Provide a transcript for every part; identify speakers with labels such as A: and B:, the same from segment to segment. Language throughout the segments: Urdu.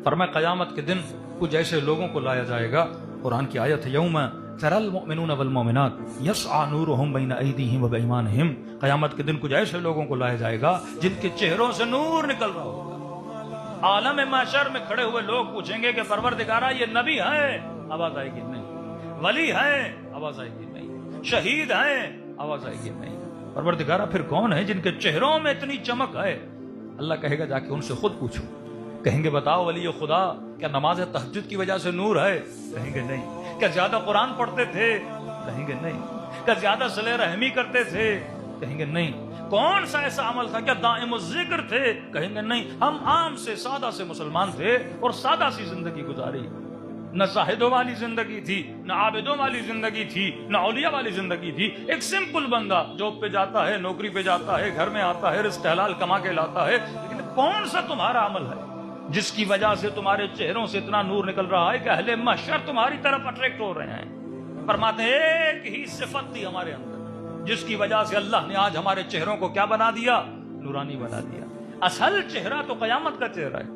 A: فرمایا قیامت کے دن کچھ ایسے لوگوں کو لایا جائے گا، قرآن کی آیت ہے یوم تری المؤمنون والمؤمنات یسعی نورہم بین ایدیہم وبایمانہم، قیامت کے دن کچھ ایسے لوگوں کو لایا جائے گا جن کے چہروں سے نور نکل رہا ہوگا۔ عالم محشر میں کھڑے ہوئے لوگ پوچھیں گے کہ پروردگارا یہ نبی ہے؟ آواز آئے گی نہیں۔ ولی ہے؟ آواز آئے گی نہیں۔ شہید ہیں؟ آواز آئے گی نہیں۔ پروردگارا پھر کون ہے جن کے چہروں میں اتنی چمک ہے؟ اللہ کہے گا جا کے ان سے خود پوچھو۔ کہیں گے بتاؤ ولی خدا کیا نماز تہجد کی وجہ سے نور ہے؟ کہیں گے نہیں۔ کیا زیادہ قرآن پڑھتے تھے؟ کہیں گے نہیں۔ کیا زیادہ صلہ رحمی کرتے تھے؟ کہیں گے نہیں۔ کون سا ایسا عمل تھا؟ کیا دائم الذکر تھے؟ کہیں گے نہیں، ہم عام سے سادہ سے مسلمان تھے اور سادہ سی زندگی گزاری، نہ زاہدوں والی زندگی تھی، نہ عابدوں والی زندگی تھی، نہ اولیاء والی زندگی تھی۔ ایک سمپل بندہ جاب پہ جاتا ہے، نوکری پہ جاتا ہے، گھر میں آتا ہے، رزق حلال کما کے لاتا ہے، لیکن کون سا تمہارا عمل ہے جس کی وجہ سے تمہارے چہروں سے اتنا نور نکل رہا ہے کہ اہل محشر تمہاری طرف اٹریکٹ ہو رہے ہیں؟ فرماتے ہیں ایک ہی صفت تھی ہمارے اندر جس کی وجہ سے اللہ نے آج ہمارے چہروں کو کیا بنا دیا؟ نورانی بنا دیا۔ اصل چہرہ تو قیامت کا چہرہ ہے۔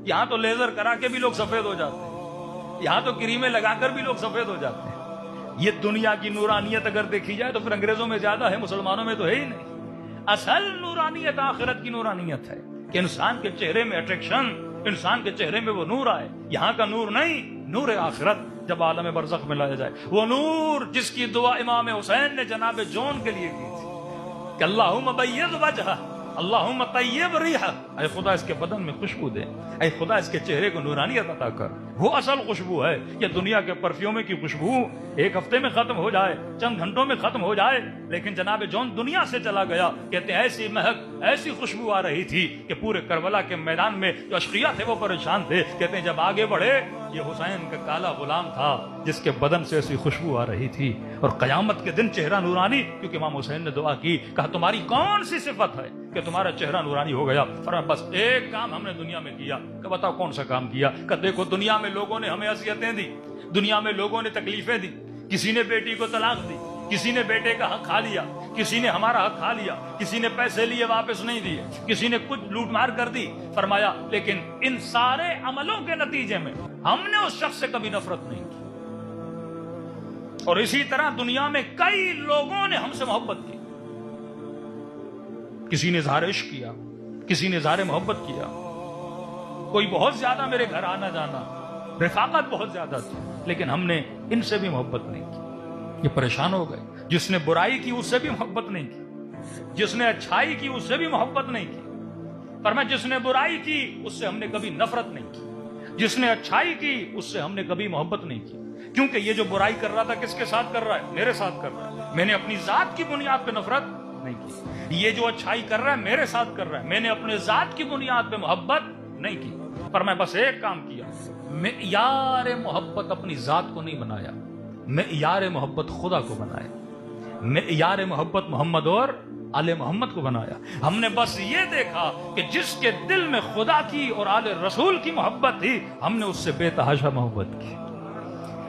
A: یہاں تو لیزر کرا کے بھی لوگ سفید ہو جاتے ہیں، یہاں تو کریمیں لگا کر بھی لوگ سفید ہو جاتے ہیں۔ یہ دنیا کی نورانیت اگر دیکھی جائے تو پھر انگریزوں میں زیادہ ہے، مسلمانوں میں تو ہے ہی نہیں۔ اصل نورانیت آخرت کی نورانیت ہے کہ انسان کے چہرے میں اٹریکشن، انسان کے چہرے میں وہ نور آئے۔ یہاں کا نور نہیں، نور آخرت جب عالم برزخ میں لایا جائے، وہ نور جس کی دعا امام حسین نے جناب جون کے لیے کی تھی کہ اللہم بیض وجہہ، اللہم طیب ریحہ، اے خدا اس کے بدن میں خوشبو دے، اے خدا اس کے چہرے کو نورانیت عطا کر۔ وہ اصل خوشبو ہے۔ یہ دنیا کے پرفیومے کی خوشبو ایک ہفتے میں ختم ہو جائے، چند گھنٹوں میں ختم ہو جائے، لیکن جناب جون دنیا سے چلا گیا، کہتے ہیں ایسی مہک، ایسی خوشبو آ رہی تھی کہ پورے کربلا کے میدان میں جو اشقیاء تھے وہ پریشان تھے۔ کہتے ہیں جب آگے بڑھے یہ حسین کا کالا غلام تھا جس کے بدن سے ایسی خوشبو آ رہی تھی۔ اور قیامت کے دن چہرہ نورانی، کیونکہ امام حسین نے دعا کی، کہا تمہاری کون سی صفت ہے کہ تمہارا چہرہ نورانی ہو گیا؟ فرمایا بس ایک کام ہم نے دنیا میں کیا۔ کہ بتاؤ کون سا کام کیا؟ کہ دیکھو دنیا میں لوگوں نے ہمیں اذیتیں دی، دنیا میں لوگوں نے تکلیفیں دی، کسی نے بیٹی کو طلاق دی، کسی نے بیٹے کا حق کھا لیا، کسی نے ہمارا حق کھا لیا، کسی نے پیسے لیے واپس نہیں دیے، کسی نے کچھ لوٹ مار کر دی۔ فرمایا لیکن ان سارے عملوں کے نتیجے میں ہم نے اس شخص سے کبھی نفرت نہیں کی۔ اور اسی طرح دنیا میں کئی لوگوں نے ہم سے محبت کی، کسی نے اظہار عشق کیا، کسی نے اظہار محبت کیا، کوئی بہت زیادہ میرے گھر آنا جانا، رفاقت بہت زیادہ تھی، لیکن ہم نے ان سے بھی محبت نہیں کی۔ یہ پریشان ہو گئے۔ جس نے برائی کی اس سے بھی محبت نہیں کی، جس نے اچھائی کی اس سے بھی محبت نہیں کی۔ فرمایا جس نے برائی کی اس سے ہم نے کبھی نفرت نہیں کی، جس نے اچھائی کی اس سے ہم نے کبھی محبت نہیں کی، کیونکہ یہ جو برائی کر رہا تھا کس کے ساتھ کر رہا ہے؟ میرے ساتھ کر رہا ہے۔ میں نے اپنی ذات کی بنیاد پہ نفرت نہیں کی۔ یہ جو اچھائی کر رہا ہے میرے ساتھ کر رہا ہے، میں نے اپنے ذات کی بنیاد پہ محبت نہیں کی۔ پر میں بس ایک کام کیا، معیار محبت اپنی ذات کو نہیں بنایا، معیار محبت خدا کو بنایا، معیار محبت محمد اور آل محمد کو بنایا۔ ہم نے بس یہ دیکھا کہ جس کے دل میں خدا کی اور آل رسول کی محبت تھی ہم نے اس سے بے تحاشا محبت کی،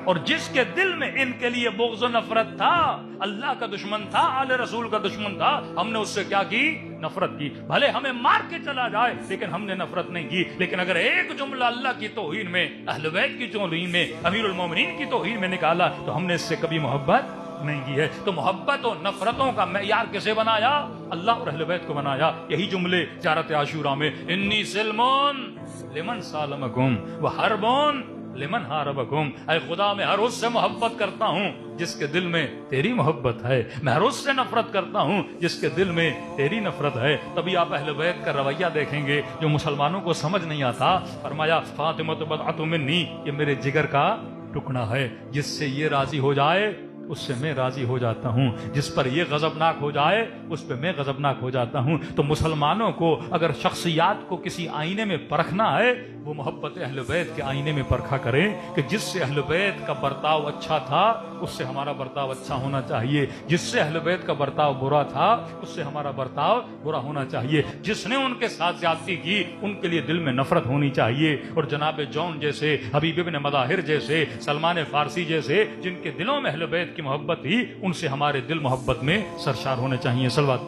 A: اور جس کے دل میں ان کے لیے بغض و نفرت تھا، اللہ کا دشمن تھا، آل رسول کا دشمن تھا، ہم نے اس سے کیا کی؟ نفرت کی۔ بھلے ہمیں مار کے چلا جائے لیکن ہم نے نفرت نہیں کی۔ لیکن اگر ایک جملہ اللہ کی توہین میں، اہل بیت کی توہین میں، امیر المومنین کی توہین میں نکالا تو ہم نے اس سے کبھی محبت نہیں کی ہے۔ تو محبت و نفرتوں کا معیار کسے بنایا؟ اللہ اور اہل بیت کو بنایا۔ یہی جملے زیارت عاشورہ میں انی سلمون لمن سالمکم وحربون لمن حاربکم، اے خدا میں ہر اس سے محبت کرتا ہوں جس کے دل میں تیری محبت ہے، میں ہر اس سے نفرت کرتا ہوں جس کے دل میں تیری نفرت ہے۔ تبھی آپ اہل بیت کا رویہ دیکھیں گے جو مسلمانوں کو سمجھ نہیں آتا۔ فرمایا فاطمہ بضعۃ منی، یہ میرے جگر کا ٹکڑا ہے، جس سے یہ راضی ہو جائے اس سے میں راضی ہو جاتا ہوں، جس پر یہ غضبناک ہو جائے اس پہ میں غضبناک ہو جاتا ہوں۔ تو مسلمانوں کو اگر شخصیات کو کسی آئینے میں پرکھنا ہے وہ محبت اہل بیت کے آئینے میں پرکھا کریں کہ جس سے اہل بیت کا برتاؤ اچھا تھا اس سے ہمارا برتاؤ اچھا ہونا چاہیے، جس سے اہل بیت کا برتاؤ برا تھا اس سے ہمارا برتاؤ برا ہونا چاہیے، جس نے ان کے ساتھ زیادتی کی ان کے لیے دل میں نفرت ہونی چاہیے۔ اور جناب جون جیسے، حبیب ابن مظاہر جیسے، سلمان فارسی جیسے جن کے دلوں میں اہل بیت کی محبت تھی ان سے ہمارے دل محبت میں سرشار ہونے چاہیے۔ صلوات